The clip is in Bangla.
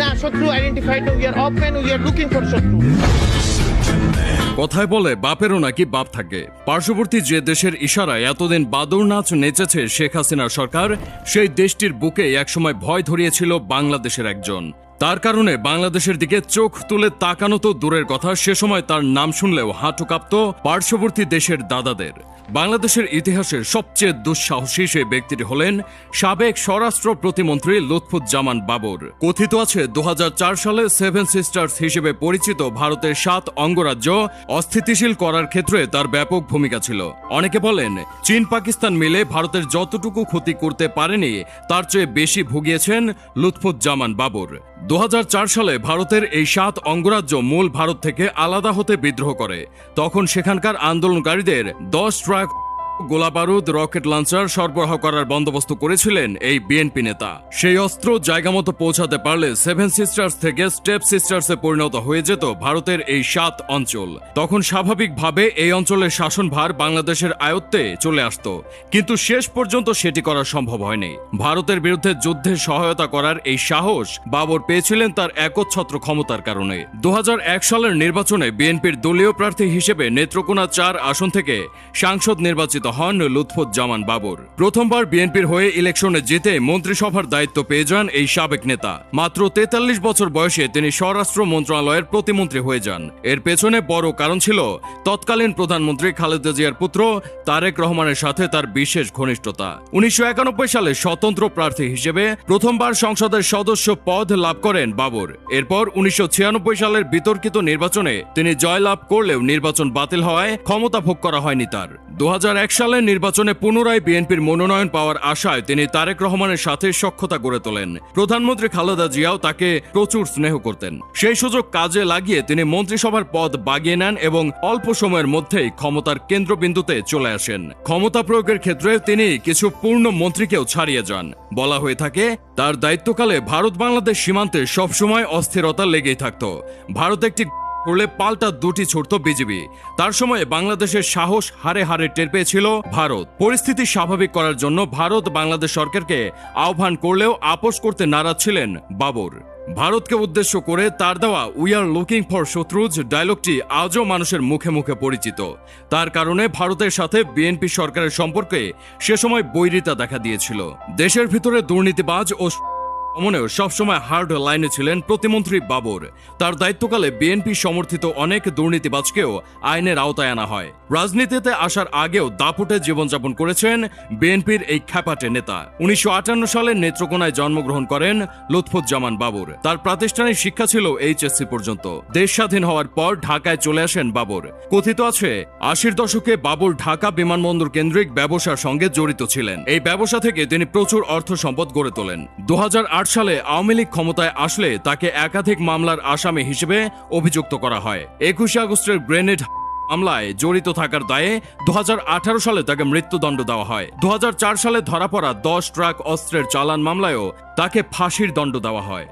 না, শত্রু identified, we are open, we are looking for শত্রু। কথায় বলে বাপেরও নাকি বাপ থাকে। পার্শ্ববর্তী যে দেশের ইশারায় এতদিন বাদর নাচ নেচেছে শেখ হাসিনার সরকার, সেই দেশটির বুকে একসময় ভয় ধরিয়েছিল বাংলাদেশের একজন। তার কারণে বাংলাদেশের দিকে চোখ তুলে তাকানো তো দূরের কথা, সে সময় তার নাম শুনলেও হাঁটু কাঁপত পার্শ্ববর্তী দেশের দাদাদের। বাংলাদেশের ইতিহাসের সবচেয়ে দুঃসাহসী সেই ব্যক্তিটি হলেন সাবেক স্বরাষ্ট্র প্রতিমন্ত্রী লুৎফুজ্জামান বাবর। কথিত আছে 2004 সালে সেভেন সিস্টার্স হিসেবে পরিচিত ভারতের 7 অঙ্গরাজ্য অস্থিতিশীল করার ক্ষেত্রে তার ব্যাপক ভূমিকা ছিল। অনেকে বলেন চীন পাকিস্তান মিলে ভারতের যতটুকু ক্ষতি করতে পারেনি তার চেয়ে বেশি ভুগিয়েছেন লুৎফুজ্জামান বাবর। 2004 সালে ভারতের এই 7 অঙ্গরাজ্য মূল ভারত থেকে আলাদা হতে বিদ্রোহ করে। তখন সেখানকার আন্দোলনকারীদের 10 ট্রাক গোলাবারুদ, রকেট লঞ্চার সরবরাহ করার বন্দোবস্ত করেছিলেন এই বিএনপি নেতা। সেই অস্ত্র জায়গা মতো পৌঁছাতে পারলে সেভেন সিস্টার্স থেকে স্টেপ সিস্টার্সে পরিণত হয়ে যেত ভারতের এই 7 অঞ্চল। তখন স্বাভাবিকভাবে এই অঞ্চলের শাসনভার বাংলাদেশের আয়ত্তে চলে আসত, কিন্তু শেষ পর্যন্ত সেটি করা সম্ভব হয়নি। ভারতের বিরুদ্ধে যুদ্ধে সহায়তা করার এই সাহস বাবর পেয়েছিলেন তার একচ্ছত্র ক্ষমতার কারণে। 2001 সালের নির্বাচনে বিএনপির দলীয় প্রার্থী হিসেবে নেত্রকোনা 4 আসন থেকে সাংসদ নির্বাচিত হন লুৎফুজ্জামান বাবর। প্রথমবার বিএনপির হয়ে ইলেকশনে জিতে মন্ত্রিসভার দায়িত্ব পেয়ে যান এই সাবেক নেতা। মাত্র 43 বছর বয়সে তিনি স্বরাষ্ট্র মন্ত্রণালয়ের প্রতিমন্ত্রী হয়ে যান। এর পেছনে বড় কারণ ছিল তৎকালীন প্রধানমন্ত্রী খালেদা জিয়ার পুত্র তারেক রহমানের সাথে তার বিশেষ ঘনিষ্ঠতা। 1991 সালে স্বতন্ত্র প্রার্থী হিসেবে প্রথমবার সংসদের সদস্য পদ লাভ করেন বাবর। এরপর 1996 সালের বিতর্কিত নির্বাচনে তিনি জয়লাভ করলেও নির্বাচন বাতিল হওয়ায় ক্ষমতা ভোগ করা হয়নি তার। 2001 সালের নির্বাচনে পুনরায় বিএনপির মনোনয়ন পাওয়ার আশায় তিনি তারেক রহমানের সাথে সখ্যতা গড়ে তোলেন। প্রধানমন্ত্রী খালেদা জিয়াও তাকে প্রচুর স্নেহ করতেন। সেই সুযোগ কাজে লাগিয়ে তিনি মন্ত্রিসভার পদ বাগিয়ে নেন এবং অল্প সময়ের মধ্যেই ক্ষমতার কেন্দ্রবিন্দুতে চলে আসেন। ক্ষমতা প্রয়োগের ক্ষেত্রে তিনি কিছু পূর্ণ মন্ত্রীকেও ছাড়িয়ে যান। বলা হয়ে থাকে তার দায়িত্বকালে ভারত বাংলাদেশ সীমান্তে সবসময় অস্থিরতা লেগেই থাকত। ভারত একটি করলে পাল্টা দুটি ছুটত বিজিবি। তার সময়ে বাংলাদেশের সাহস হারে হারে টের পেয়েছিল ভারত। পরিস্থিতি স্বাভাবিক করার জন্য ভারত বাংলাদেশ সরকারকে আহ্বান করলেও আপোষ করতে নারাজ ছিলেন বাবর। ভারতকে উদ্দেশ্য করে তার দেওয়া উই আর লুকিং ফর শত্রুজ ডায়লগটি আজও মানুষের মুখে মুখে পরিচিত। তার কারণে ভারতের সাথে বিএনপি সরকারের সম্পর্কে সে সময় বৈরিতা দেখা দিয়েছিল। দেশের ভিতরে দুর্নীতিবাজ ও অমনেও সবসময় হার্ড লাইনে ছিলেন প্রতিমন্ত্রী বাবর। তার দায়িত্বকালে বিএনপি সমর্থিত অনেক দুর্নীতিবাজকেও আইনের আওতায় আনা হয়। রাজনীতিতে আসার আগেও দাপুটে জীবনযাপন করেছেন বিএনপির এই খ্যাপাটে নেতা। 1958 সালে নেত্রকোনায় জন্মগ্রহণ করেন লুৎফুজ্জামান বাবর। তার প্রাতিষ্ঠানিক শিক্ষা ছিল এইচএসসি পর্যন্ত। দেশ স্বাধীন হওয়ার পর ঢাকায় চলে আসেন বাবর। কথিত আছে 80-র দশকে বাবর ঢাকা বিমানবন্দর কেন্দ্রিক ব্যবসার সঙ্গে জড়িত ছিলেন। এই ব্যবসা থেকে তিনি প্রচুর অর্থ সম্পদ গড়ে তোলেন। 2008 সালে আওয়ামী লীগ ক্ষমতায় আসলে তাকে একাধিক মামলার আসামি হিসেবে অভিযুক্ত করা হয়। 21 আগস্টের গ্রেনেড মামলায় জড়িত থাকার দায়ে 2018 সালে তাকে মৃত্যুদণ্ড দেওয়া হয়। 2004 সালে ধরা পড়া 10 ট্রাক অস্ত্রের চালান মামলায়ও তাকে ফাঁসির দণ্ড দেওয়া হয়।